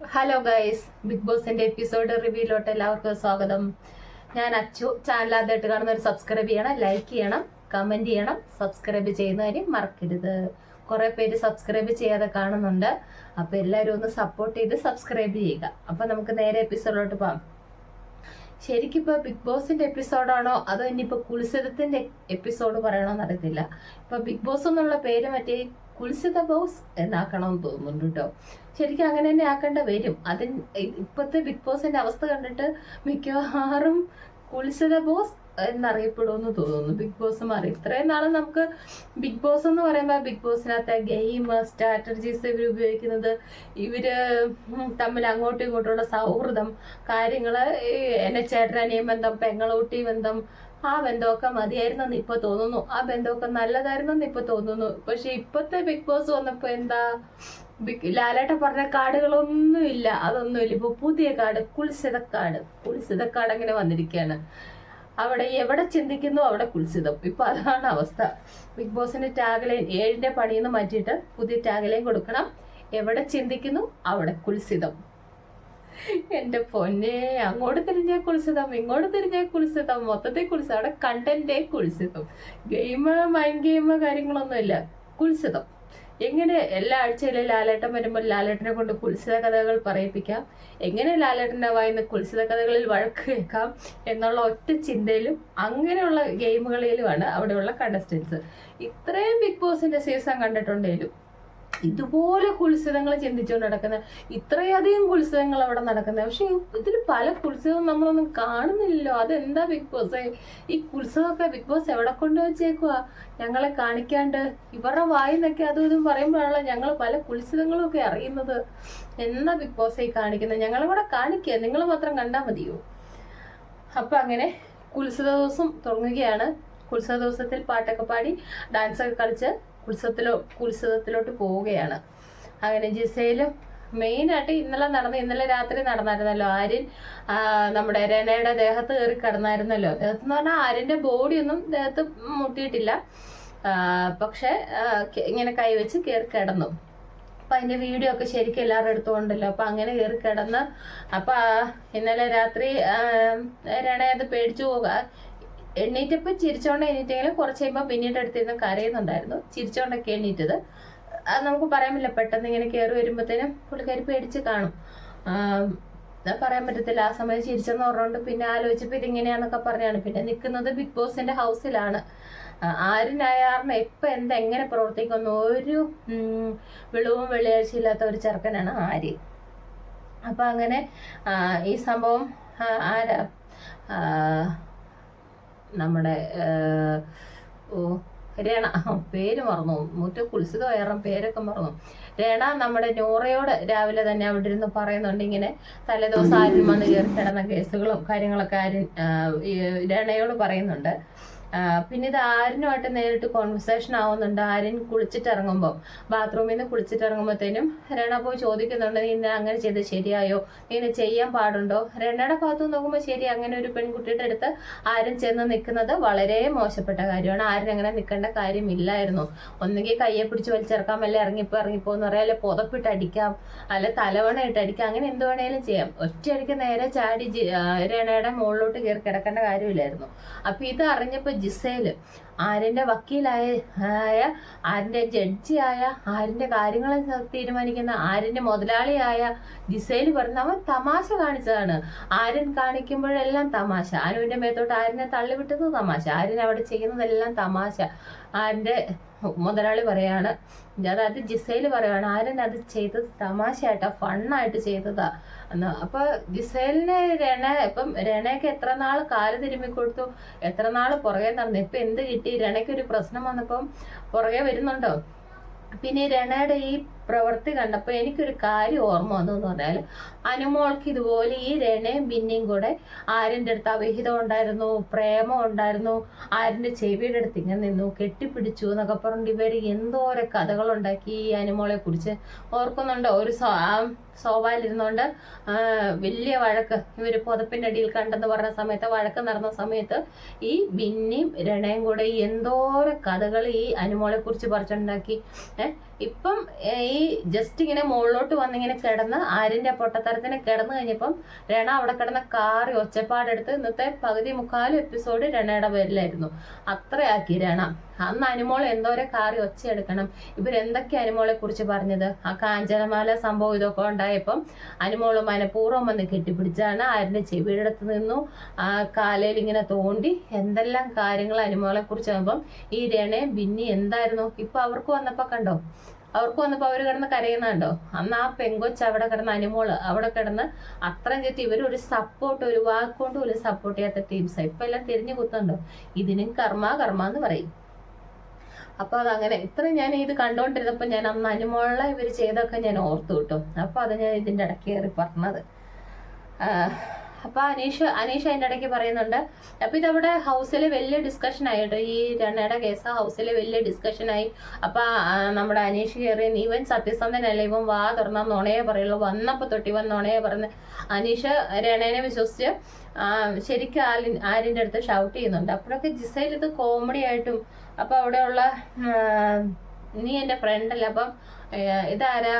Hello guys, big ബോസിന്റെ episode റിവ്യൂലോട്ട് എല്ലാവർക്കും സ്വാഗതം. ഞാൻ അച്ചു. ചാനൽ ആദ്യമായിട്ട് കാണുന്നവർ സബ്സ്ക്രൈബ് ചെയ്യണം, ലൈക്ക് ചെയ്യണം, കമന്റ് ചെയ്യണം. സബ്സ്ക്രൈബ് ചെയ്യുന്ന കാര്യം മറക്കരുത്. കുറെ പേര് സബ്സ്ക്രൈബ് ചെയ്യാതെ കാണുന്നുണ്ട്. അപ്പൊ എല്ലാവരും ഒന്ന് സപ്പോർട്ട് ചെയ്ത് സബ്സ്ക്രൈബ് ചെയ്യുക. അപ്പൊ നമുക്ക് നേരെ എപ്പിസോഡിലോട്ട് പോകാം. ശരിക്കും ഇപ്പൊ ബിഗ് ബോസിന്റെ എപ്പിസോഡാണോ അതോ ഇനിയിപ്പോ കുൽസിതത്തിന്റെ എപ്പിസോഡ് പറയണോന്ന് അറിയത്തില്ല. ഇപ്പൊ ബിഗ് ബോസ് എന്നുള്ള പേര് മറ്റേ കുൽസിത ബോസ് എന്നാക്കണമെന്ന് തോന്നുന്നുണ്ട് കേട്ടോ. ശരിക്കും അങ്ങനെ തന്നെ ആക്കേണ്ട വരും. ഇപ്പോഴത്തെ ബിഗ് ബോസിന്റെ അവസ്ഥ കണ്ടിട്ട് മിക്കവാറും കുൽസിത ബോസ് എന്നറിയപ്പെടുമെന്ന് തോന്നുന്നു. ബിഗ് ബോസ് മാറി ഇത്രയും നാളും നമുക്ക് ബിഗ് ബോസ് എന്ന് പറയുമ്പോൾ ബിഗ് ബോസിനകത്തെ ഗെയിം സ്ട്രാറ്റജീസ് ഇവർ ഉപയോഗിക്കുന്നത്, ഇവര് തമ്മിൽ അങ്ങോട്ടും ഇങ്ങോട്ടുള്ള സൗഹൃദം കാര്യങ്ങള്, എന്നെ ചേട്ടനിയും ബന്ധം, പെങ്ങളൂട്ടി ബന്ധം, ആ ബന്ധമൊക്കെ മതിയായിരുന്നെന്ന് ഇപ്പൊ തോന്നുന്നു. ആ ബന്ധമൊക്കെ നല്ലതായിരുന്നെന്ന് ഇപ്പൊ തോന്നുന്നു. പക്ഷെ ഇപ്പത്തെ ബിഗ് ബോസ് വന്നപ്പോ എന്താ, ലാലേട്ട പറഞ്ഞ കാർഡുകളൊന്നുമില്ല. അതൊന്നുമില്ല. ഇപ്പൊ പുതിയ കാർഡ് കുൽസിതക്കാട് അങ്ങനെ വന്നിരിക്കുകയാണ്. അവിടെ എവിടെ ചിന്തിക്കുന്നു അവിടെ കുൽസിതം. ഇപ്പൊ അതാണ് അവസ്ഥ. ബിഗ് ബോസിന്റെ ടാഗ്ലൈൻ 7ന്റെ പണിയെന്ന് മാറ്റിയിട്ട് പുതിയ ടാഗ്ലൈൻ കൊടുക്കണം. എവിടെ ചിന്തിക്കുന്നു അവിടെ കുൽസിതം. എന്റെ പൊന്നെ, അങ്ങോട്ട് തിരിഞ്ഞ കുൽസിതം, ഇങ്ങോട്ട് തിരിഞ്ഞ കുൽസിതം, മൊത്തത്തിൽ കുൽസിതം. അവിടെ കണ്ടന്റേ കുൽസിതം. മൈൻഡ് ഗെയിം കാര്യങ്ങളൊന്നുമില്ല. കുൽസിതം. എങ്ങനെ എല്ലാ ആഴ്ചയിലും ലാലേട്ടൻ വരുമ്പോൾ ലാലേട്ടനെ കൊണ്ട് കുൽസിത കഥകൾ പറയിപ്പിക്കാം, എങ്ങനെ ലാലേട്ടന്റെ വായിന്ന് കുൽസിത കഥകളിൽ വഴക്ക് കേൾക്കാം എന്നുള്ള ഒറ്റ ചിന്തയിലും അങ്ങനെയുള്ള ഗെയിമുകളിലുമാണ് അവിടെയുള്ള കണ്ടസ്റ്റൻസ്. ഇത്രയും ബിഗ് ബോസിന്റെ സീസൺ കണ്ടിട്ടുണ്ടെങ്കിലും ഇതുപോലെ കുൽസിതങ്ങൾ ചിന്തിച്ചുകൊണ്ട് നടക്കുന്നത്, ഇത്രയധികം കുൽസിതങ്ങൾ അവിടെ നടക്കുന്നത്. പക്ഷെ ഇതിൽ പല കുൽസിതവും നമ്മളൊന്നും കാണുന്നില്ലല്ലോ. അതെന്താ ബിഗ് ബോസ്? ഈ കുൽസിതമൊക്കെ ബിഗ് ബോസ് എവിടെ കൊണ്ടുവച്ചേക്കുക? ഞങ്ങളെ കാണിക്കാണ്ട് ഇവരുടെ വായിന്നൊക്കെ അതും ഇതും പറയുമ്പോഴാണല്ലോ ഞങ്ങൾ പല കുൽസിതങ്ങളും ഒക്കെ അറിയുന്നത്. എന്താ ബിഗ് ബോസ് ഈ കാണിക്കുന്നത്? ഞങ്ങളെ കൂടെ കാണിക്കുക, നിങ്ങൾ മാത്രം കണ്ടാൽ മതിയോ? അപ്പൊ അങ്ങനെ കുൽസിത ദിവസം തുടങ്ങുകയാണ്. കുൽസിത ദിവസത്തിൽ പാട്ടൊക്കെ പാടി ഡാൻസൊക്കെ കളിച്ച് കുൽസിതത്തിലോട്ട് പോവുകയാണ്. അങ്ങനെ ജിസയിലും മെയിനായിട്ട് ഇന്നലെ രാത്രി നടന്നായിരുന്നല്ലോ. ആര്യൻ നമ്മുടെ രനയുടെ ദേഹത്ത് കയറി കിടന്നായിരുന്നല്ലോ. ദേഹത്ത് എന്ന് പറഞ്ഞാൽ ആര്യന്റെ ബോഡിയൊന്നും ദേഹത്ത് മുട്ടിയിട്ടില്ല, പക്ഷെ ഇങ്ങനെ കൈവച്ച് കയറി കിടന്നു. അപ്പൊ അതിന്റെ വീഡിയോ ഒക്കെ ശരിക്കും എല്ലാവരും എടുത്തുകൊണ്ടല്ലോ. അപ്പൊ അങ്ങനെ കയറി കിടന്ന് അപ്പൊ ഇന്നലെ രാത്രി രണയത് പേടിച്ചു പോവുക. എണ്ണീറ്റപ്പോൾ ചിരിച്ചോണ്ട് എണ്ണീറ്റെങ്കിലും കുറച്ച് കഴിയുമ്പോൾ പിന്നീട് എടുത്തിരുന്ന് കരയുന്നുണ്ടായിരുന്നു. ചിരിച്ചോണ്ടൊക്കെ എണ്ണീറ്റത്. അത് നമുക്ക് പറയാൻ പറ്റില്ല. പെട്ടെന്ന് ഇങ്ങനെ കയറി വരുമ്പോഴത്തേനും പുള്ളിക്കാരി പേടിച്ച് കാണും. പറയാൻ പറ്റത്തില്ല. ആ സമയം ചിരിച്ചെന്ന് പറഞ്ഞുകൊണ്ട് പിന്നെ ആലോചിച്ചപ്പോൾ ഇതിങ്ങനെയാന്നൊക്കെ പറഞ്ഞാണ്. പിന്നെ നിൽക്കുന്നത് ബിഗ് ബോസിന്റെ ഹൗസിലാണ്. ആരിനായാറിന് എപ്പം എങ്ങനെ പ്രവർത്തിക്കുന്നു ഒരു വെളിവും വെള്ളിയാഴ്ചയില്ലാത്ത ഒരു ചെറുക്കനാണ് ആര്. അപ്പൊ അങ്ങനെ ഈ സംഭവം ആരാ നമ്മുടെ രേണ, പേര് മറന്നു, കുൽസിതം പേരൊക്കെ മറന്നു. രേണ നമ്മുടെ നോറയോട് രാവിലെ തന്നെ അവിടെ ഇരുന്ന് പറയുന്നുണ്ട്, ഇങ്ങനെ തലേദിവസം ആര്യൻ വന്ന് കയറി കിടന്ന കേസുകളും കാര്യങ്ങളൊക്കെ ആര്യൻ രേണയോട് പറയുന്നുണ്ട്. പിന്നെ ഇത് ആര്യനുമായിട്ട് നേരിട്ട് കോൺവെർസേഷൻ ആവുന്നുണ്ട്. ആര്യൻ കുളിച്ചിട്ടിറങ്ങുമ്പോൾ, ബാത്റൂമിൽ നിന്ന് കുളിച്ചിട്ടിറങ്ങുമ്പോഴത്തേനും രേണ പോയി ചോദിക്കുന്നുണ്ട്, നീ ഇന്ന് അങ്ങനെ ചെയ്ത് ശരിയായോ, നീ ഇന്ന് ചെയ്യാൻ പാടുണ്ടോ? രേണയുടെ ഭാഗത്ത് നോക്കുമ്പോൾ ശരി, അങ്ങനെ ഒരു പെൺകുട്ടിയുടെ അടുത്ത് ആര്യൻ ചെന്ന് നിൽക്കുന്നത് വളരെ മോശപ്പെട്ട കാര്യമാണ്. ആര്യൻ അങ്ങനെ നിൽക്കേണ്ട കാര്യമില്ലായിരുന്നു. ഒന്നുകിൽ കയ്യെ പിടിച്ച് വലിച്ചിറക്കാം, അല്ലെ ഇറങ്ങിപ്പോന്ന് പറയാം, അല്ലെ പുതപ്പിട്ട് അടിക്കാം, അല്ലെ തലവണ ഇട്ട് അടിക്കാം, അങ്ങനെ എന്ത് വേണേലും ചെയ്യാം. ഒറ്റയടിക്ക് നേരെ ചാടി രേണയുടെ മുകളിലോട്ട് കയറി കിടക്കേണ്ട കാര്യമില്ലായിരുന്നു. അപ്പൊ ഇത് അറിഞ്ഞപ്പോ ജിസേല് ആര്യന്റെ വക്കീലായ ആര്യന്റെ ജഡ്ജിയായ ആര്യന്റെ കാര്യങ്ങളെ തീരുമാനിക്കുന്ന ആര്യന്റെ മുതലാളിയായ ജിസേല് പറഞ്ഞ അവൻ തമാശ കാണിച്ചതാണ്. ആര്യൻ കാണിക്കുമ്പോഴെല്ലാം തമാശ. അനുവിന്റെ മേത്തോട്ട് ആര്യനെ തള്ളിവിട്ടത് തമാശ. ആര്യൻ അവിടെ ചെയ്യുന്നതെല്ലാം തമാശ. ആര്യന്റെ മുതലാളി പറയാണ്, അതായത് ജിസേല് പറയാണ്, ആര്യൻ അത് ചെയ്തത് തമാശയായിട്ടാ, ഫണ്ണായിട്ട് ചെയ്തതാ എന്ന്. അപ്പൊ ജിസേലിനെ ഇപ്പം രണയ്ക്ക് എത്ര നാൾ കാല് തിരുമ്മി കൊടുത്തു, എത്ര നാൾ പുറകെ നടന്നു. ഇപ്പൊ എന്ത് കിട്ടി? രണയ്ക്ക് ഒരു പ്രശ്നം വന്നപ്പം പുറകെ വരുന്നുണ്ടോ? പിന്നെ രണയുടെ ഈ പ്രവൃത്തി കണ്ടപ്പോൾ എനിക്കൊരു കാര്യം ഓർമ്മ വന്നു എന്ന് പറഞ്ഞാൽ, അനുമോൾക്ക് ഇതുപോലെ ഈ രണയും പിന്നെയും കൂടെ ആര്യൻ്റെ അടുത്ത് അവിഹിതം ഉണ്ടായിരുന്നു, പ്രേമം ഉണ്ടായിരുന്നു, ആര്യൻ്റെ ചെവിയുടെ അടുത്ത് ഇങ്ങനെ നിന്നു, കെട്ടിപ്പിടിച്ചു എന്നൊക്കെ പറഞ്ഞിട്ട് ഇവര് എന്തോരോ കഥകളുണ്ടാക്കി ഈ അനുമോളെ കുറിച്ച്. ഓർക്കുന്നുണ്ടോ? ഒരു സോഫയിലിരുന്നോണ്ട് വലിയ വഴക്ക് ഇവര് പുതപ്പിന്റെ അടിയിൽ കണ്ടെന്ന് പറഞ്ഞ സമയത്ത്, വഴക്ക് നടന്ന സമയത്ത് ഈ ബിന്നിയും രണയും കൂടെ എന്തോരോ കഥകൾ ഈ അനുമോളെ കുറിച്ച് പറിച്ചുണ്ടാക്കി. ഇപ്പം ഈ ജസ്റ്റ് ഇങ്ങനെ മുകളിലോട്ട് വന്നിങ്ങനെ കിടന്ന് ആര്യന്റെ പൊട്ടത്തരത്തിന് കിടന്നു കഴിഞ്ഞപ്പം രണ അവിടെ കിടന്ന കാറി ഒച്ചപ്പാടെടുത്ത് ഇന്നത്തെ പകുതി മുക്കാലും എപ്പിസോഡ് രണയുടെ പേരിലായിരുന്നു. അത്രയാക്കി രണ. അന്ന് അനുമോൾ എന്തോരെ കാറി ഒച്ചയെടുക്കണം. ഇവരെന്തൊക്കെ അനുമോളെ കുറിച്ച് പറഞ്ഞത്. ആ കാഞ്ചനമാല സംഭവം ഇതൊക്കെ ഉണ്ടായപ്പം അനുമോള് മനഃപൂർവ്വം വന്ന് കെട്ടിപ്പിടിച്ചാണ് ആര്യന്റെ ചെവിയെടുത്ത് നിന്നു, ആ കാലയിൽ ഇങ്ങനെ തോണ്ടി എന്തെല്ലാം കാര്യങ്ങൾ അനുമോളെ കുറിച്ച് ആകുമ്പം ഈ രണയും ബിന്നി എന്തായിരുന്നു. ഇപ്പൊ അവർക്ക് വന്നപ്പോ കണ്ടോ, അവർക്ക് വന്നപ്പോ അവര് കിടന്ന് കരയുന്നുണ്ടോ. അന്ന് ആ പെങ്കൊച്ച് അവിടെ കിടന്ന് അനുമോള് അവിടെ കിടന്ന് അത്രയും ചേർത്ത് ഇവരൊരു സപ്പോർട്ട്, ഒരു വാക്കുകൊണ്ട് പോലും സപ്പോർട്ട് ചെയ്യാത്ത ടീംസാണ്. ഇപ്പൊ എല്ലാം തിരിഞ്ഞു കുത്തുന്നുണ്ടോ. ഇതിനും കർമ്മ എന്ന് പറയും. അപ്പൊ അതങ്ങനെ ഇത്രയും ഞാൻ ഇത് കണ്ടോണ്ടിരുന്നപ്പോ ഞാൻ അന്ന് അനുമോളെ ഇവര് ചെയ്തൊക്കെ ഞാൻ ഓർത്തു കിട്ടും. അപ്പൊ അത് ഞാൻ ഇതിന്റെ ഇടയ്ക്ക് കയറി പറഞ്ഞത്. അപ്പൊ അനീഷ് അതിന്റെ ഇടയ്ക്ക് പറയുന്നുണ്ട്. അപ്പൊ ഇതവിടെ ഹൗസില് വലിയ ഡിസ്കഷൻ ആയി കേട്ടോ. ഈ രണയുടെ കേസ് ഹൗസില് വലിയ ഡിസ്കഷൻ ആയി. അപ്പൊ നമ്മുടെ അനീഷ് കയറി, ഇവൻ സത്യസന്ധനല്ല, ഇവൻ വാ തുറന്നാ നുണയെ പറയുള്ളൂ, വന്നപ്പോ തൊട്ട് ഇവൻ നുണയെ പറഞ്ഞ് അനീഷ് രണേനെ വിശ്വസിച്ച് ശരിക്കും ആര്യന്റെ അടുത്ത് ഷൗട്ട് ചെയ്യുന്നുണ്ട്. അപ്പോഴൊക്കെ ജിസയിൽ ഇത് കോമഡി ആയിട്ടും. അപ്പൊ അവിടെയുള്ള നീ എന്റെ ഫ്രണ്ട് അല്ലേ, അപ്പം ഇതാരാ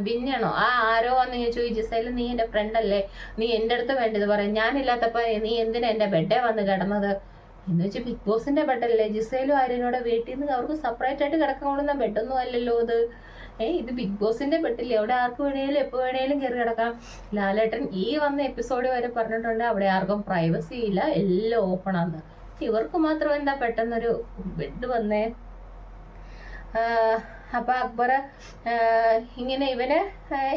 ബിന്നാണോ, ആ ആരോ വന്ന് ചോദിച്ചു, ജിസയിൽ നീ എന്റെ ഫ്രണ്ട് അല്ലേ, നീ എന്റെ അടുത്ത് വേണ്ടത് പറയാം, ഞാനില്ലാത്തപ്പോ നീ എന്തിനാ എന്റെ ബെഡേ വന്ന് കിടന്നത് എന്ന് വെച്ചാൽ ബിഗ് ബോസിന്റെ ബെഡല്ലേ. ജിസയിലും ആര്യനോട് വീട്ടിൽ നിന്ന് അവർക്ക് സെപ്പറേറ്റ് ആയിട്ട് കിടക്കാൻ കൊള്ളുന്ന ബെഡൊന്നും അല്ലല്ലോ ഇത്. ഇത് ബിഗ് ബോസിന്റെ ബെഡില്ലേ, അവിടെ ആർക്ക് വേണേലും എപ്പോ വേണേലും കയറി കിടക്കാം. ലാലേട്ടൻ ഈ വന്ന എപ്പിസോഡ് വരെ പറഞ്ഞിട്ടുണ്ട് അവിടെ ആർക്കും പ്രൈവസി ഇല്ല, എല്ലാം ഓപ്പൺ ആണ്. ഇവർക്ക് മാത്രം എന്താ പെട്ടെന്നൊരു ബെഡ് വന്നേ. അപ്പൊ അക്ബർ ഇങ്ങനെ ഇവന്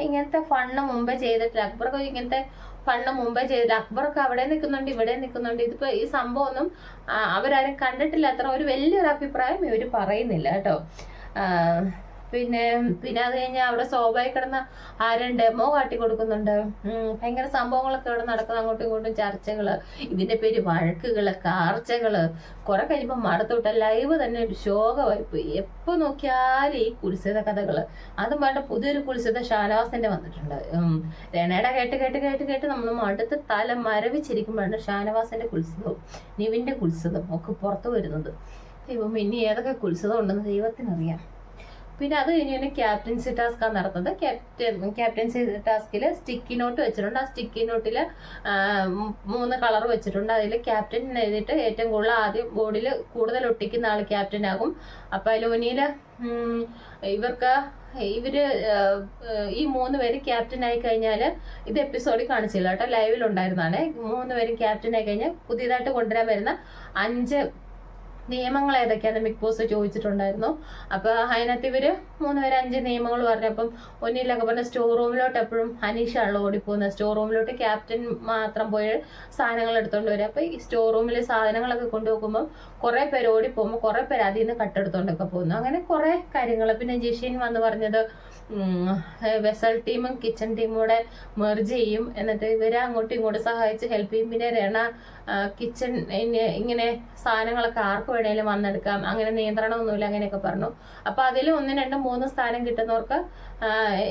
ഇങ്ങനത്തെ ഫണ്ണ് മുമ്പേ ചെയ്തിട്ടില്ല. അക്ബർക്ക് ഇങ്ങനത്തെ ഫണ്ണ് മുമ്പേ ചെയ്തില്ല. അക്ബറൊക്കെ അവിടെ നിൽക്കുന്നുണ്ട്, ഇവിടെ നിൽക്കുന്നുണ്ട്. ഇതിപ്പോ ഈ സംഭവം ഒന്നും അവരാരും കണ്ടിട്ടില്ല. അത്ര ഒരു വലിയൊരു അഭിപ്രായം ഇവര് പറയുന്നില്ല കേട്ടോ. പിന്നെ അത് കഴിഞ്ഞാൽ അവിടെ സ്വാഭാവിക കിടന്ന ആരും ഡെമോ കാട്ടി കൊടുക്കുന്നുണ്ട്. ഭയങ്കര സംഭവങ്ങളൊക്കെ ഇവിടെ നടക്കുന്ന അങ്ങോട്ടും ഇങ്ങോട്ടും ചർച്ചകള്, ഇതിന്റെ പേര് വഴക്കുകള്, കാർച്ചകള്. കുറെ കഴിയുമ്പോൾ മടുത്തോട്ട് ലൈവ് തന്നെ ഒരു ശോകമായിപ്പോയി. എപ്പോ നോക്കിയാലും ഈ കുൽസിത കഥകള്. അതും വേണ്ട പുതിയൊരു കുൽസിത ഷാനവാസിന്റെ വന്നിട്ടുണ്ട്. രണയുടെ കേട്ട് നമ്മൾ മടുത്ത് തല മരവിച്ചിരിക്കുമ്പോഴാണ് ഷാനവാസിന്റെ കുൽസിതവും നിവിന്റെ കുൽസിതം ഒക്കെ പുറത്തു വരുന്നത്. ദൈവം ഇനി ഏതൊക്കെ കുൽസിതം ഉണ്ടെന്ന് ദൈവത്തിനറിയാം. പിന്നെ അത് കഴിഞ്ഞ് ക്യാപ്റ്റൻസി ടാസ്ക്കാണ് നടത്തുന്നത്. ക്യാപ്റ്റൻസി ടാസ്കിൽ സ്റ്റിക്കി നോട്ട് വെച്ചിട്ടുണ്ട്. ആ സ്റ്റിക്കി നോട്ടിൽ 3 കളർ വെച്ചിട്ടുണ്ട്. അതിൽ ക്യാപ്റ്റൻ എഴുതിയിട്ട് ഏറ്റവും കൂടുതൽ ആദ്യം ബോർഡിൽ കൂടുതൽ ഒട്ടിക്കുന്ന ആൾ ക്യാപ്റ്റൻ ആകും. അപ്പൊ അതിലൊനിയില് ഇവര് ഈ 3 പേര് ക്യാപ്റ്റൻ ആയി കഴിഞ്ഞാൽ, ഇത് എപ്പിസോഡിൽ കാണിച്ചില്ല കേട്ടോ, ലൈവിലുണ്ടായിരുന്നാണ്. 3 പേരും ക്യാപ്റ്റൻ ആയി കഴിഞ്ഞാൽ പുതിയതായിട്ട് കൊണ്ടുവരാൻ വരുന്ന 5 നിയമങ്ങൾ ഏതൊക്കെയാന്ന് ബിഗ് ബോസ് ചോദിച്ചിട്ടുണ്ടായിരുന്നു. അപ്പൊ അതിനകത്ത് ഇവര് 3 പേര് 5 നിയമങ്ങൾ പറഞ്ഞപ്പം ഒന്നിലൊക്കെ പറഞ്ഞ സ്റ്റോർ റൂമിലോട്ട് എപ്പോഴും അനീഷാണല്ലോ ഓടിപ്പോകുന്നത്. സ്റ്റോർ റൂമിലോട്ട് ക്യാപ്റ്റൻ മാത്രം പോയി സാധനങ്ങൾ എടുത്തോണ്ട് വരും. അപ്പൊ ഈ സ്റ്റോർ റൂമിൽ സാധനങ്ങളൊക്കെ കൊണ്ടുപോകുമ്പോൾ കുറെ പേര് ഓടിപ്പോകുമ്പോൾ കുറെ പേര് അതിൽ നിന്ന് കട്ടെടുത്തോണ്ടൊക്കെ പോകുന്നു. അങ്ങനെ കുറെ കാര്യങ്ങൾ. പിന്നെ ജിഷിൻ വന്ന് പറഞ്ഞത് വെസൽ ടീമും കിച്ചൺ ടീമും കൂടെ മെർജ് ചെയ്യും, എന്നിട്ട് ഇവരെ അങ്ങോട്ടും ഇങ്ങോട്ടും സഹായിച്ച് ഹെൽപ്പ് ചെയ്യും. പിന്നെ രണ കിച്ചൺ ഇങ്ങനെ സാധനങ്ങളൊക്കെ ആർക്ക് വേണേലും വന്നെടുക്കാം, അങ്ങനെ നിയന്ത്രണമൊന്നുമില്ല, അങ്ങനെയൊക്കെ പറഞ്ഞു. അപ്പൊ അതിൽ 1, 2, 3 സ്ഥാനം കിട്ടുന്നവർക്ക്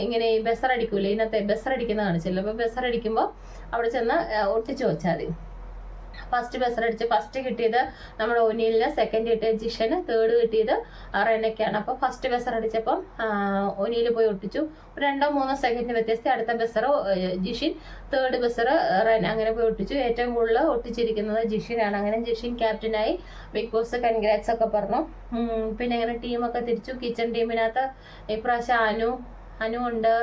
ഇങ്ങനെ ഈ ബെസറടിക്കൂലേ, ഇന്നത്തെ ബെസറടിക്കുന്ന കാണിച്ചില്ല. അപ്പൊ ബെസറടിക്കുമ്പോൾ അവിടെ ചെന്ന് ഒട്ടിച്ചു വെച്ചാൽ മതി. ഫസ്റ്റ് ബെസറടിച്ച് ഫസ്റ്റ് കിട്ടിയത് നമ്മുടെ ഒനിലിന്, സെക്കൻഡ് കിട്ടിയത് ജിഷന്, തേർഡ് കിട്ടിയത് റെനയ്ക്കാണ്. അപ്പൊ ഫസ്റ്റ് ബെസറടിച്ചപ്പം ഒനിയിൽ പോയി ഒട്ടിച്ചു. 2-3 സെക്കൻഡ് വ്യത്യസ്ത അടുത്ത ബെസർ ജിഷിൻ, തേർഡ് ബെസർ റെന, അങ്ങനെ പോയി ഒട്ടിച്ചു. ഏറ്റവും കൂടുതൽ ഒട്ടിച്ചിരിക്കുന്നത് ജിഷിനാണ്. അങ്ങനെ ജിഷിൻ ക്യാപ്റ്റനായി. ബിഗ് ബോസ് കൺഗ്രാറ്റ്സ് ഒക്കെ പറഞ്ഞു. പിന്നെ അങ്ങനെ ടീമൊക്കെ തിരിച്ചു. കിച്ചൺ ടീമിനകത്ത് ഇപ്രാവശ്യം അനുണ്ട്,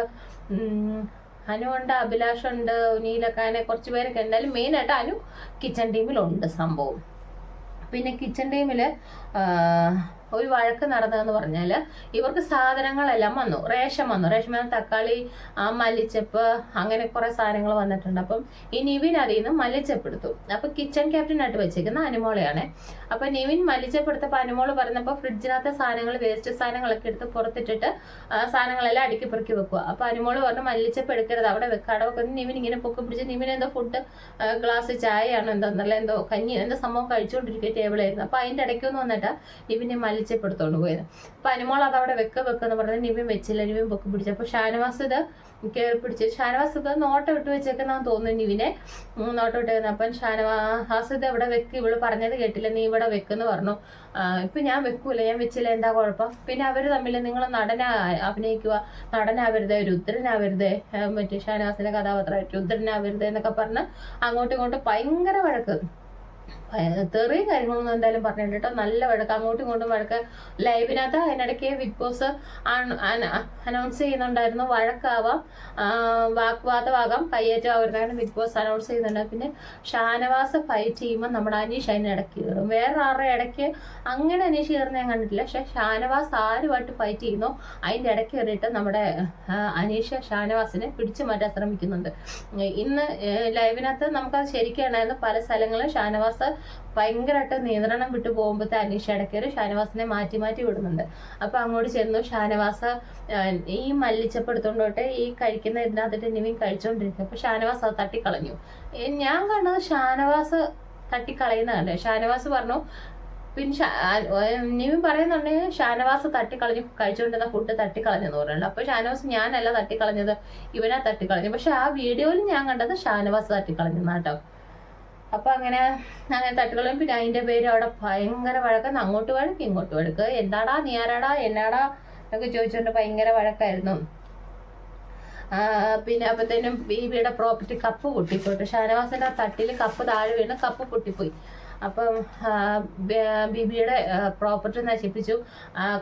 അഭിലാഷുണ്ട്, ഉനീലൊക്കെ, അങ്ങനെ കുറച്ച് പേരൊക്കെ. എന്തായാലും മെയിനായിട്ട് അനു കിച്ചൺ ടീമിലുണ്ട് സംഭവം. പിന്നെ കിച്ചൺ ടീമില് ഒരു വഴക്ക് നടന്നതെന്ന് പറഞ്ഞാൽ ഇവർക്ക് സാധനങ്ങളെല്ലാം വന്നു, റേഷൻ വന്നു, തക്കാളി, മല്ലിച്ചപ്പ്, അങ്ങനെ കുറെ സാധനങ്ങൾ വന്നിട്ടുണ്ട്. അപ്പം ഈ നിവിൻ അതിൽ നിന്ന് മല്ലിച്ചപ്പ് എടുത്തു. അപ്പൊ കിച്ചൺ ക്യാപ്റ്റനായിട്ട് വെച്ചേക്കുന്ന അനുമോളയാണ്. അപ്പൊ നിവിൻ മല്ലിച്ചപ്പ് എടുത്തപ്പോൾ അനുമോള് പറഞ്ഞപ്പോൾ ഫ്രിഡ്ജിനകത്തെ സാധനങ്ങൾ, വേസ്റ്റ് സാധനങ്ങളൊക്കെ എടുത്ത് പുറത്തിട്ടിട്ട് സാധനങ്ങളെല്ലാം അടുക്കി പെറുക്കി വെക്കുക. അപ്പൊ അനുമോള് പറഞ്ഞു മല്ലിച്ചപ്പ് എടുക്കരുത്, അവിടെ വെക്കാടെ വെക്കുന്നു. നിവിൻ ഇങ്ങനെ പൊക്കി പിടിച്ച്, നിവിൻ എന്തോ ഫുഡ് ഗ്ലാസ് ചായയാണോ എന്തോന്നല്ല, എന്തോ കഞ്ഞി എന്തോ സംഭവം കഴിച്ചുകൊണ്ടിരിക്കുക ടേബിളായിരുന്നു. അപ്പൊ അതിന്റെ ഇടയ്ക്കൊന്ന് വന്നിട്ട് നിവിനെ മലിച്ചപ്പെടുത്തോണ്ട് പോയത്. അപ്പൊ അനുമോൾ അതവിടെ വെക്കെന്ന് പറഞ്ഞ് നിവിൻ വെച്ചില്ല. നിവിൻ പൊക്കി പിടിച്ചു. അപ്പൊ ഷാനവാസ് ഇത് കയറി പിടിച്ച് ഷാനവാസ് ഇത് നോട്ടം ഇട്ട് വെച്ചേക്കെന്നാന്ന് തോന്നുന്നു നിവിനെ നോട്ടം ഇട്ടേക്കുന്നത്. അപ്പം ഷാനവാസ് ഇത് ഇവിടെ വെക്ക്, ഇവള് പറഞ്ഞത് കേട്ടില്ല, നീ ഇവിടെ വെക്കെന്ന് പറഞ്ഞു. ഇപ്പൊ ഞാൻ വെക്കൂല, ഞാൻ വെച്ചില്ല, എന്താ കുഴപ്പം? പിന്നെ അവര് തമ്മിൽ നിങ്ങൾ അഭിനയിക്കുക, നടനാവരുത്, രുദ്രനാവരുത്, മറ്റേ ഷാനവാസിന്റെ കഥാപാത്രമായിട്ട് രുദ്രനാവരുത് എന്നൊക്കെ പറഞ്ഞ് അങ്ങോട്ടും ഇങ്ങോട്ടും ഭയങ്കര വഴക്ക്. തെറിയും കാര്യങ്ങളൊന്നും എന്തായാലും പറഞ്ഞിട്ടുണ്ട് കേട്ടോ. നല്ല വഴക്ക്, അങ്ങോട്ടും ഇങ്ങോട്ടും വഴക്ക്. ലൈവിനകത്ത് അതിനിടയ്ക്ക് ബിഗ് ബോസ് അനൗൺസ് ചെയ്യുന്നുണ്ടായിരുന്നു വഴക്കാവാം, വാഗ്വാദമാകാം, കയ്യേറ്റം ആവരുത്, അങ്ങനെ ബിഗ് ബോസ് അനൗൺസ് ചെയ്യുന്നുണ്ട്. പിന്നെ ഷാനവാസ് ഫൈറ്റ് ചെയ്യുമ്പോൾ നമ്മുടെ അനീഷ് അതിന് ഇടയ്ക്ക് കയറും. വേറെ ആരുടെ ഇടയ്ക്ക് അങ്ങനെ അനീഷ് കയറുന്ന ഞാൻ കണ്ടിട്ടില്ല. പക്ഷെ ഷാനവാസ് ആരുമായിട്ട് ഫൈറ്റ് ചെയ്യുന്നു അതിൻ്റെ ഇടയ്ക്ക് കയറിയിട്ട് നമ്മുടെ അനീഷ് ഷാനവാസിനെ പിടിച്ചു മാറ്റാൻ ശ്രമിക്കുന്നുണ്ട്. ഇന്ന് ലൈവിനകത്ത് നമുക്കത് ശരിക്കാണായിരുന്നു. പല സ്ഥലങ്ങളും ഷാനവാസ് ഭയങ്കരമായിട്ട് നിയന്ത്രണം വിട്ടു പോകുമ്പോഴത്തെ അനീഷ് ഇടയ്ക്കൊരു ഷാനവാസിനെ മാറ്റി മാറ്റി വിടുന്നുണ്ട്. അപ്പൊ അങ്ങോട്ട് ചെന്നു ഷാനവാസ് ഈ മല്ലിച്ചപ്പെടുത്തോണ്ടോട്ട് ഈ കഴിക്കുന്ന ഇതിനകത്തിട്ട് നിവിൻ കഴിച്ചോണ്ടിരിക്കും. അപ്പൊ ഷാനവാസ് അത് തട്ടിക്കളഞ്ഞു. ഞാൻ കണ്ടത് ഷാനവാസ് തട്ടിക്കളയുന്ന കണ്ടേ. ഷാനവാസ് പറഞ്ഞു, പിന്നെ നിവിൻ പറയുന്നുണ്ട് ഷാനവാസ് തട്ടിക്കളഞ്ഞു, കഴിച്ചുകൊണ്ടിരുന്ന ഫുഡ് തട്ടിക്കളഞ്ഞെന്ന് പറയുന്നുണ്ട്. അപ്പൊ ഷാനവാസ് ഞാനല്ല തട്ടിക്കളഞ്ഞത്, ഇവനാ തട്ടിക്കളഞ്ഞു. പക്ഷെ ആ വീഡിയോയിൽ ഞാൻ കണ്ടത് ഷാനവാസ് തട്ടിക്കളഞ്ഞെന്നാട്ടോ. അപ്പൊ അങ്ങനെ തട്ടുകളും. പിന്നെ അതിന്റെ പേര് അവിടെ ഭയങ്കര വഴക്കം, അങ്ങോട്ട് വഴക്ക് ഇങ്ങോട്ട് വഴക്ക്, എന്താടാ നീ ആരാടാ എന്നാടാ എന്നൊക്കെ ചോദിച്ചുകൊണ്ട് ഭയങ്കര വഴക്കായിരുന്നു. പിന്നെ അപ്പത്തേനും ബീബിയുടെ പ്രോപ്പർട്ടി കപ്പ് പൊട്ടിപ്പോയിട്ട് ഷാനവാസിന്റെ തട്ടിൽ കപ്പ് താഴെ വീണ് കപ്പ് പൊട്ടിപ്പോയി. അപ്പം ബിബിയുടെ പ്രോപ്പർട്ടി നശിപ്പിച്ചു,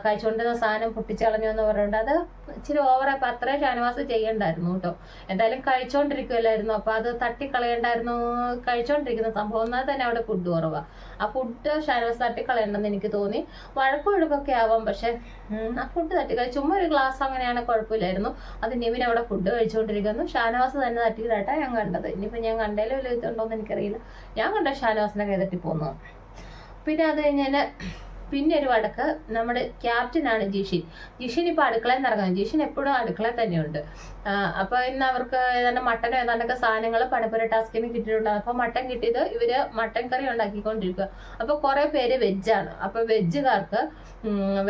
കഴിച്ചുകൊണ്ടിരുന്ന സാധനം പൊട്ടിച്ചളഞ്ഞു എന്ന് പറയുന്നുണ്ട്. അത് ഇച്ചിരി ഓവറായപ്പോൾ അത്രയും ഷാനവാസ് ചെയ്യണ്ടായിരുന്നു കേട്ടോ. എന്തായാലും കഴിച്ചോണ്ടിരിക്കുമല്ലായിരുന്നു, അപ്പൊ അത് തട്ടിക്കളയണ്ടായിരുന്നു. കഴിച്ചോണ്ടിരിക്കുന്ന സംഭവം എന്നാൽ തന്നെ അവിടെ ഫുഡ് കുറവാണ്. ആ ഫുഡ് ഷാനവാസ് തട്ടിക്കളയണ്ടെന്ന് എനിക്ക് തോന്നി. വഴക്കൊഴുക്കൊക്കെ ആവാം, പക്ഷെ ആ ഫുഡ് തട്ടിക്കളി ചുമ്മാ ഒരു ഗ്ലാസ് അങ്ങനെയാണ്, കുഴപ്പമില്ലായിരുന്നു. അത് നിവിൻ അവിടെ ഫുഡ് കഴിച്ചുകൊണ്ടിരിക്കുന്നു. ഷാനവാസ് തന്നെ തട്ടിയിട്ടാണ് ഞാൻ കണ്ടത്. ഇനിയിപ്പോൾ ഞാൻ കണ്ടേലോ ഇതുണ്ടോന്ന് എനിക്കറിയില്ല. ഞാൻ കണ്ട ഷാനവാസിനെ കൈ തട്ടി പോകുന്നത്. പിന്നെ അത് കഴിഞ്ഞാൽ പിന്നെ ഒരു വടക്ക് നമ്മുടെ ക്യാപ്റ്റനാണ് ജിഷിൻ ഇപ്പൊ അടുക്കളയിൽ നിന്ന് ഇറങ്ങുന്നത്. ജിഷിൻ എപ്പോഴും അടുക്കളയിൽ തന്നെയുണ്ട്. അപ്പൊ ഇന്ന് അവർക്ക് ഏതാണ്ട് മട്ടനോ ഏതാണ്ടൊക്കെ സാധനങ്ങൾ പണിപ്പുര ടാസ്കിന് കിട്ടിയിട്ടുണ്ട്. അപ്പൊ മട്ടൻ കിട്ടിയത് ഇവര് മട്ടൻ കറി ഉണ്ടാക്കിക്കൊണ്ടിരിക്കുക. അപ്പൊ കുറെ പേര് വെജാണ്. അപ്പൊ വെജുകാർക്ക്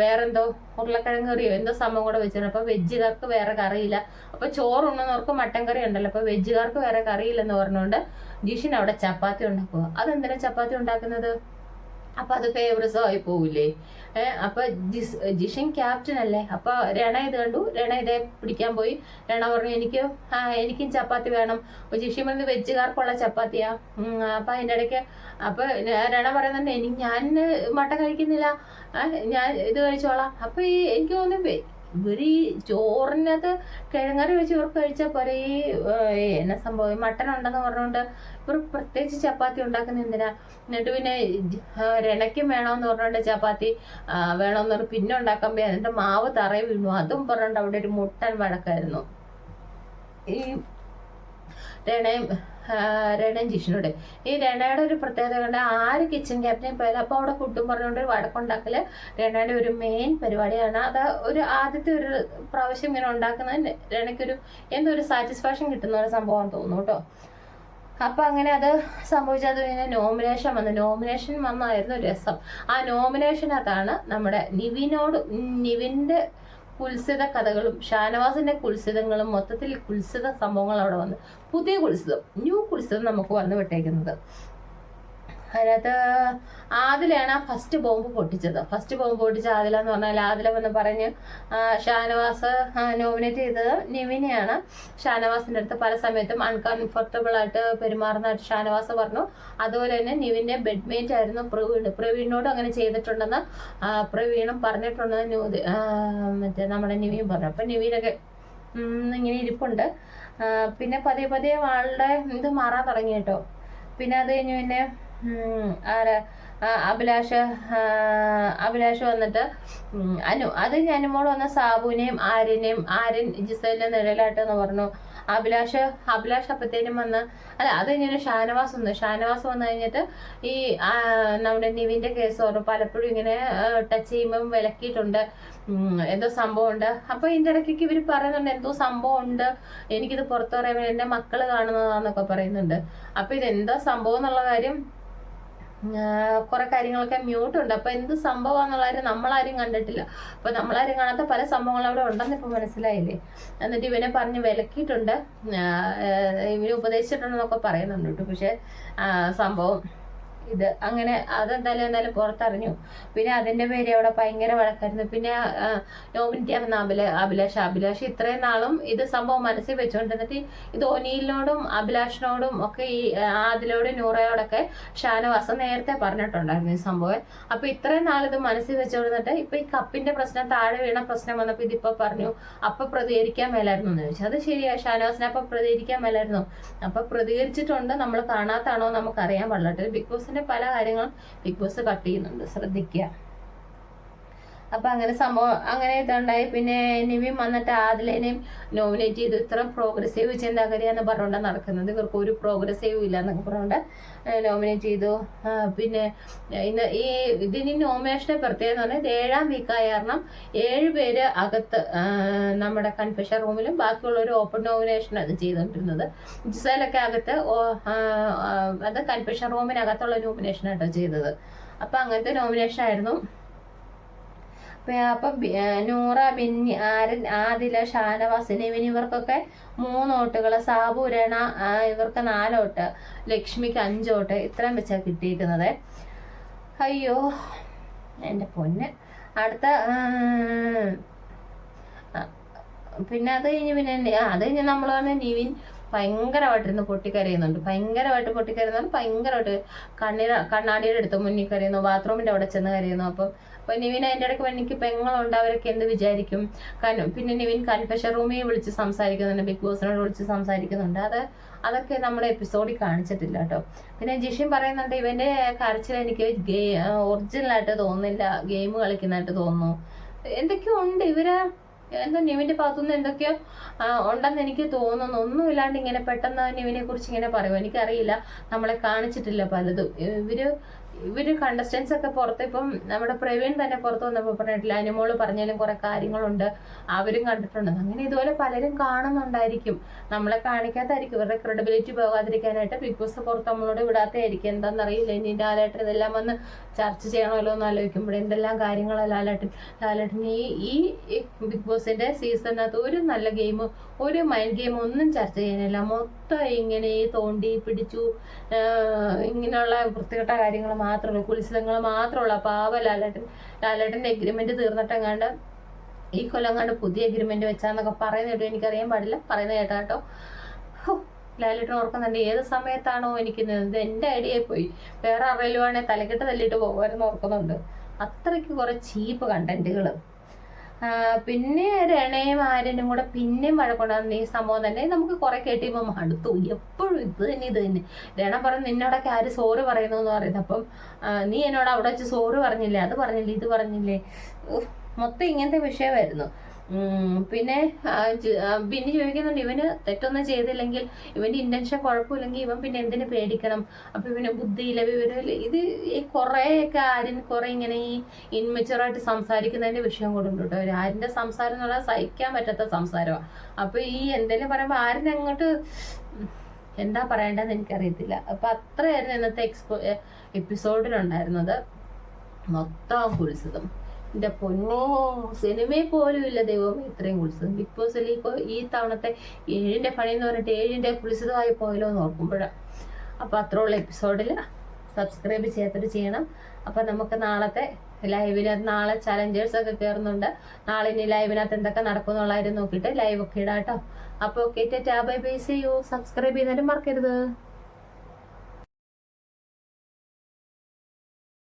വേറെന്തോ ഉരുളക്കിഴങ്ങ് കറിയോ എന്തോ സംഭവം കൂടെ വെച്ചിട്ടുണ്ട്. അപ്പൊ വെജുകാർക്ക് വേറെ കറിയില്ല. അപ്പൊ ചോറുണ്ടെന്നവർക്ക് മട്ടൻ കറി ഉണ്ടല്ലോ, അപ്പൊ വെജുകാർക്ക് വേറെ കറിയില്ലെന്ന് പറഞ്ഞുകൊണ്ട് ജിഷിൻ അവിടെ ചപ്പാത്തി ഉണ്ടാക്കുക. അതെന്തിനാ ചപ്പാത്തി ഉണ്ടാക്കുന്നത്? അപ്പൊ അത് ഫേവറിസം ആയി പോവില്ലേ? അപ്പൊ ജിഷിൻ ക്യാപ്റ്റൻ അല്ലേ? അപ്പൊ രണ ഇത് കണ്ടു, രണ ഇതേ പിടിക്കാൻ പോയി. രണ പറഞ്ഞു എനിക്കും ചപ്പാത്തി വേണം. ജിഷിൻ പറഞ്ഞു വെജുകാർക്കുള്ള ചപ്പാത്തിയാ. അപ്പൊ അതിന്റെ ഇടയ്ക്ക് അപ്പൊ രണ പറയുന്നുണ്ട് ഞാൻ മട്ടൻ കഴിക്കുന്നില്ല, ഞാൻ ഇത് കഴിച്ചോളാം. അപ്പൊ എനിക്ക് തോന്നുന്നു ഇവര് ഈ ചോറിനകത്ത് കിഴങ്ങറി വെച്ച് ഇവർക്ക് കഴിച്ചാൽ പോരെ. ഈ എന്നാ സംഭവം മട്ടൻ ഉണ്ടെന്ന് പറഞ്ഞുകൊണ്ട് ഇവർ പ്രത്യേകിച്ച് ചപ്പാത്തി ഉണ്ടാക്കുന്ന എന്തിനാ? എന്നിട്ട് പിന്നെ രണയ്ക്കും വേണമെന്ന് പറഞ്ഞുകൊണ്ട് ചപ്പാത്തി വേണമെന്ന് പറഞ്ഞ് പിന്നെ ഉണ്ടാക്കാൻ പോയി അതിന്റെ മാവ് തറയിൽ വീണു. അതും പറഞ്ഞുകൊണ്ട് അവിടെ ഒരു മുട്ടൻ വഴക്കായിരുന്നു. ഈ രണയും ജിഷിനോട്. ഈ രണയുടെ ഒരു പ്രത്യേകത കണ്ട ആര് കിച്ചൺ ക്യാപ്റ്റൻ പോയാലും അപ്പൊ അവിടെ ഫുഡും പറഞ്ഞുകൊണ്ട് ഒരു വടക്കുണ്ടാക്കല് രണയുടെ ഒരു മെയിൻ പരിപാടിയാണ്. അത് ഒരു ആദ്യത്തെ ഒരു പ്രാവശ്യം ഇങ്ങനെ ഉണ്ടാക്കുന്നത് രണയ്ക്കൊരു എന്തോ ഒരു സാറ്റിസ്ഫാക്ഷൻ കിട്ടുന്ന ഒരു സംഭവം തോന്നുന്നു കേട്ടോ. അപ്പൊ അങ്ങനെ അത് സംഭവിച്ചത് പിന്നെ നോമിനേഷൻ വന്നായിരുന്നു രസം. ആ നോമിനേഷനകത്താണ് നമ്മുടെ നിവിന്റെ കുൽസിത കഥകളും ഷാനവാസിന്റെ കുൽസിതങ്ങളും മൊത്തത്തിൽ കുൽസിത സംഭവങ്ങൾ അവിടെ വന്ന് പുതിയ കുൽസിതം ന്യൂ കുൽസിതം നമുക്ക് വന്നു വിട്ടേക്കുന്നത്. അതിനകത്ത് ആദിലാണ് ഫസ്റ്റ് ബോംബ് പൊട്ടിച്ചത്. ആദില എന്ന് പറഞ്ഞാൽ ആദില വന്ന് പറഞ്ഞ് ഷാനവാസ് നോമിനേറ്റ് ചെയ്തത് നിവിനെയാണ്. ഷാനവാസിന്റെ അടുത്ത് പല സമയത്തും അൺകംഫർട്ടബിൾ ആയിട്ട് പെരുമാറുന്നതായിട്ട് ഷാനവാസ് പറഞ്ഞു. അതുപോലെ തന്നെ നിവിന്റെ ബെഡ്മേറ്റ് ആയിരുന്നു പ്രവീണിനോട് അങ്ങനെ ചെയ്തിട്ടുണ്ടെന്ന് പ്രവീണും പറഞ്ഞിട്ടുണ്ടെന്ന് മറ്റേ നമ്മുടെ നിവിൻ പറഞ്ഞു. അപ്പൊ നിവിനൊക്കെ ഇങ്ങനെ ഇരിപ്പുണ്ട്. പിന്നെ പതിയെ ആളുടെ ഇത് മാറാൻ തുടങ്ങി കേട്ടോ. പിന്നെ അത് കഴിഞ്ഞ് പിന്നെ അഭിലാഷ് വന്നിട്ട് അത് അനുമോൾ വന്ന സാബുവിനെയും ആര്യൻ ജിസേലിന്റെ നിഴലായിട്ടെന്ന് പറഞ്ഞു. അഭിലാഷ് അപ്പത്തേനും വന്ന് അത് കഴിഞ്ഞാൽ ഷാനവാസ് വന്നു കഴിഞ്ഞിട്ട് ഈ നമ്മുടെ നിവിന്റെ കേസ് പറഞ്ഞു. പലപ്പോഴും ഇങ്ങനെ ടച്ച് ചെയ്യുമ്പം വിലക്കിയിട്ടുണ്ട്, എന്തോ സംഭവം ഉണ്ട്. അപ്പൊ ഇതിന്റെ ഇടയ്ക്ക് ഇവർ പറയുന്നുണ്ട് എന്തോ സംഭവം ഉണ്ട്, എനിക്കിത് പുറത്തു പറയാൻ എന്റെ മക്കള് കാണുന്നതാന്നൊക്കെ പറയുന്നുണ്ട്. അപ്പൊ ഇതെന്താ സംഭവം എന്നുള്ള കാര്യം കുറെ കാര്യങ്ങളൊക്കെ മ്യൂട്ട് ഉണ്ട്. അപ്പൊ എന്ത് സംഭവമാണെന്നുള്ളത് നമ്മളാരും കണ്ടിട്ടില്ല. അപ്പൊ നമ്മളാരും കാണാത്ത പല സംഭവങ്ങളും അവിടെ ഉണ്ടെന്ന് ഇപ്പൊ മനസ്സിലായില്ലേ. എന്നിട്ട് ഇവനെ പറഞ്ഞ് വിലക്കിയിട്ടുണ്ട്, ഇവന് ഉപദേശിച്ചിട്ടുണ്ടെന്നൊക്കെ പറയുന്നുണ്ട് കേട്ടോ. പക്ഷെ സംഭവം ഇത് അങ്ങനെ അതെന്തായാലും പുറത്തറിഞ്ഞു. പിന്നെ അതിന്റെ പേര് അവിടെ ഭയങ്കര വഴക്കായിരുന്നു. പിന്നെ നോമിനിറ്റി ആവുന്ന അഭിലാഷ് ഇത്രയും നാളും ഇത് സംഭവം മനസ്സിൽ വെച്ചുകൊണ്ടിരുന്നിട്ട് ഇത് ഒനീലിനോടും അഭിലാഷിനോടും ഒക്കെ ഈ ആദിലോടും നൂറയോടൊക്കെ ഷാനവാസ് നേരത്തെ പറഞ്ഞിട്ടുണ്ടായിരുന്നു ഈ സംഭവം. അപ്പൊ ഇത്രയും നാൾ ഇത് മനസ്സിൽ വെച്ചുകൊണ്ടിരുന്നിട്ട് ഇപ്പൊ ഈ കപ്പിന്റെ പ്രശ്നം, താഴെ വീണ പ്രശ്നം വന്നപ്പോ ഇതിപ്പോ പറഞ്ഞു അപ്പൊ പ്രതികരിക്കാൻ മേലായിരുന്നു എന്ന് ചോദിച്ചു. അത് ശരിയാ, ഷാനവാസിനെ അപ്പൊ പ്രതികരിക്കാൻ മേലായിരുന്നു. അപ്പൊ പ്രതികരിച്ചിട്ടുണ്ട്, നമ്മൾ കാണാത്താണോ നമുക്ക് അറിയാൻ പാടില്ല. ബിഗ് ബോസിന്റെ പല കാര്യങ്ങളും ബിഗ് ബോസ് കട്ട് ചെയ്യുന്നുണ്ട്, ശ്രദ്ധിക്കുക. അപ്പൊ അങ്ങനെ സംഭവം അങ്ങനെ ഇതുണ്ടായി. പിന്നെ നിവിൻ വന്നിട്ട് ആദിലേനെയും നോമിനേറ്റ് ചെയ്തു. ഇത്ര പ്രോഗ്രസീവ് ചിന്താഗതിയാന്ന് പറഞ്ഞുകൊണ്ട് നടക്കുന്നത്, ഇവർക്ക് ഒരു പ്രോഗ്രസീവ് ഇല്ല എന്നൊക്കെ പറഞ്ഞുകൊണ്ട് നോമിനേറ്റ് ചെയ്തു. പിന്നെ ഇന്ന് ഇതിന് നോമിനേഷന്റെ പ്രത്യേകത എന്ന് പറഞ്ഞാൽ 7ാം വീക്കായ കാരണം 7 പേര് അകത്ത് നമ്മുടെ കൺഫെഷൻ റൂമിലും ബാക്കിയുള്ളവർ ഓപ്പൺ നോമിനേഷൻ അത് ചെയ്തുകൊണ്ടിരുന്നത്. ജിസയിലൊക്കെ അകത്ത് അത് കൺഫെഷൻ റൂമിനകത്തുള്ള നോമിനേഷനായിട്ടോ ചെയ്തത്. അപ്പൊ അങ്ങനത്തെ നോമിനേഷൻ ആയിരുന്നു. അപ്പൊ നൂറ, ബിന്നി, ആരൻ, ആദില, ഷാനവാസ്, നിവിൻ ഇവർക്കൊക്കെ 3 വോട്ടുകൾ, സാബു, രണ ഇവർക്ക് 4 വോട്ട്, ലക്ഷ്മിക്ക് 5 വോട്ട്, ഇത്രയും വെച്ചാ കിട്ടിയിരിക്കുന്നത്. അയ്യോ എൻ്റെ പൊന്ന്. അടുത്ത പിന്നെ അത് കഴിഞ്ഞ് നമ്മൾ പറഞ്ഞ നിവിൻ ഭയങ്കരമായിട്ടിരുന്ന് പൊട്ടിക്കരയുന്നുണ്ട്. ഭയങ്കരമായിട്ട് കണ്ണാടിയുടെ അടുത്ത് മുന്നിൽ കരയുന്നു, ബാത്റൂമിന്റെ അവിടെ ചെന്ന് കരയുന്നു. അപ്പൊ നിവിൻ അതിൻ്റെ ഇടയ്ക്ക് എനിക്ക് പെങ്ങളുണ്ട്, അവരൊക്കെ എന്ത് വിചാരിക്കും. പിന്നെ നിവിൻ കൺഫെഷൻ റൂമിൽ വിളിച്ച് സംസാരിക്കുന്നുണ്ട്, ബിഗ് ബോസിനോട് വിളിച്ച് സംസാരിക്കുന്നുണ്ട്. അതൊക്കെ നമ്മുടെ എപ്പിസോഡിൽ കാണിച്ചിട്ടില്ല കേട്ടോ. പിന്നെ ജിഷിൻ പറയുന്നുണ്ട് ഇവന്റെ കരച്ചിൽ എനിക്ക് ഒറിജിനലായിട്ട് തോന്നുന്നില്ല, ഗെയിം കളിക്കുന്നതായിട്ട് തോന്നുന്നു. എന്തൊക്കെയോ ഉണ്ട് എന്താ നിവിന്റെ ഭാഗത്തുനിന്ന് എന്തൊക്കെയോ ഉണ്ടെന്ന് എനിക്ക് തോന്നുന്നു. ഒന്നുമില്ലാണ്ട് ഇങ്ങനെ പെട്ടെന്ന് നിവിനെ കുറിച്ച് ഇങ്ങനെ പറയുമോ എനിക്കറിയില്ല. നമ്മളെ കാണിച്ചിട്ടില്ല പലതും. ഇവര് കണ്ടസ്റ്റൻസ് ഒക്കെ പുറത്ത്, ഇപ്പം നമ്മുടെ പ്രവീൺ തന്നെ പുറത്ത് വന്നപ്പോൾ പറഞ്ഞിട്ടില്ല, അനുമോള് പറഞ്ഞാലും കുറെ കാര്യങ്ങളുണ്ട്, അവരും കണ്ടിട്ടുണ്ട്. അങ്ങനെ ഇതുപോലെ പലരും കാണുന്നുണ്ടായിരിക്കും, നമ്മളെ കാണിക്കാത്തായിരിക്കും. ഇവരുടെ ക്രെഡിബിലിറ്റി പോകാതിരിക്കാനായിട്ട് ബിഗ് ബോസ് പുറത്ത് നമ്മളോട് വിടാത്തായിരിക്കും. എന്താണെന്നറിയില്ല. ഇനി ലാലേട്ടൻ ഇതെല്ലാം വന്ന് ചർച്ച ചെയ്യണമല്ലോ എന്ന് ആലോചിക്കുമ്പോൾ എന്തെല്ലാം കാര്യങ്ങളാണ് ലാലേട്ടൻ ഈ ബിഗ് ബോസിന്റെ സീസണിനകത്ത് ഒരു നല്ല ഗെയിം, ഒരു മൈൻഡ് ഗെയിം ഒന്നും ചർച്ച ചെയ്യാനില്ല. മൊത്തം ഇങ്ങനെ തോണ്ടി പിടിച്ചു ഇങ്ങനെയുള്ള വൃത്തികെട്ട കാര്യങ്ങൾ മാത്രമേ, കുലിസിതങ്ങൾ മാത്രമുള്ള പാവ ലാലേട്ടന്റെ എഗ്രിമെന്റ് തീർന്നിട്ടെങ്ങാണ്ട് ഈ കൊല്ലം പുതിയ എഗ്രിമെന്റ് വെച്ചാന്നൊക്കെ പറയുന്നത് എനിക്കറിയാൻ പാടില്ല, പറയുന്ന കേട്ടോ. ലാലേട്ടൻ ഓർക്കുന്നുണ്ട് ഏത് സമയത്താണോ എനിക്ക് എന്റെ ഐഡിയ പോയി, വേറെ ആരെങ്കിലും ആണെങ്കിൽ തലക്കെട്ട് തല്ലിട്ട് പോകുമായിരുന്നു ഓർക്കുന്നുണ്ട്. അത്രയ്ക്ക് കുറെ ചീപ്പ് കണ്ടന്റുകൾ. പിന്നെ രണയും ആര്യനും കൂടെ പിന്നെയും വഴക്കൊണ്ടാകുന്ന ഈ സംഭവം തന്നെ നമുക്ക് കുറെ കേട്ടിപ്പോ മടുത്തു. എപ്പോഴും ഇത് തന്നെ. രണ പറഞ്ഞു നിന്നോടൊക്കെ ആര് സോറി പറയുന്നു എന്ന് പറയുന്നത്. അപ്പം നീ എന്നോട് അവിടെ വെച്ച് സോറി പറഞ്ഞില്ലേ, അത് പറഞ്ഞില്ലേ, ഇത് പറഞ്ഞില്ലേ, മൊത്തം ഇങ്ങനത്തെ വിഷയമായിരുന്നു. പിന്നെ ചോദിക്കുന്നുണ്ട് ഇവന് തെറ്റൊന്നും ചെയ്തില്ലെങ്കിൽ, ഇവന്റെ ഇന്റൻഷൻ കുഴപ്പമില്ലെങ്കിൽ ഇവൻ പിന്നെ എന്തിനു പേടിക്കണം, അപ്പൊ ഇവന് ബുദ്ധിയില്ല, വിവരമില്ല. ഇത് ഈ കുറെയൊക്കെ ആര്യൻ കുറെ ഇങ്ങനെ ഈ ഇൻമെച്ചുറായിട്ട് സംസാരിക്കുന്നതിന്റെ വിഷയം കൂടുണ്ട് കേട്ടോ. ആര്യന്റെ സംസാരം എന്നുള്ള സഹിക്കാൻ പറ്റാത്ത സംസാരമാണ്. അപ്പൊ ഈ എന്തെങ്കിലും പറയുമ്പോ ആര്യൻ അങ്ങോട്ട് എന്താ പറയേണ്ടതെന്ന് എനിക്കറിയത്തില്ല. അപ്പൊ അത്രയായിരുന്നു ഇന്നത്തെ എപ്പിസോഡിലുണ്ടായിരുന്നത്. മൊത്തം കുളിച്ചതും എന്റെ പൊന്നോ, സിനിമയിൽ പോലും ഇല്ല ദൈവമേ ഇത്രയും കുളിച്ചതും. ബിഗ് ബോസിൽ ഈ തവണത്തെ 7ന്റെ പണി എന്ന് പറഞ്ഞിട്ട് 7ന്റെ കുളിച്ചതുമായി പോയല്ലോ എന്ന് ഓർക്കുമ്പോഴാണ്. അപ്പൊ അത്രയുള്ള എപ്പിസോഡിൽ സബ്സ്ക്രൈബ് ചെയ്യാത്തത് ചെയ്യണം. അപ്പൊ നമുക്ക് നാളത്തെ ലൈവിനകത്ത് നാളെ ചലഞ്ചേഴ്സ് ഒക്കെ കയറുന്നുണ്ട്. നാളെ ഇനി ലൈവിനകത്ത് എന്തൊക്കെ നടക്കുന്നുള്ളതായിരുന്നു നോക്കിയിട്ട് ലൈവ് ഒക്കെ ഇടാം കേട്ടോ. അപ്പൊ okay, tata bye bye, see you. Subscribe ചെയ്യുന്നതിനും മറക്കരുത്.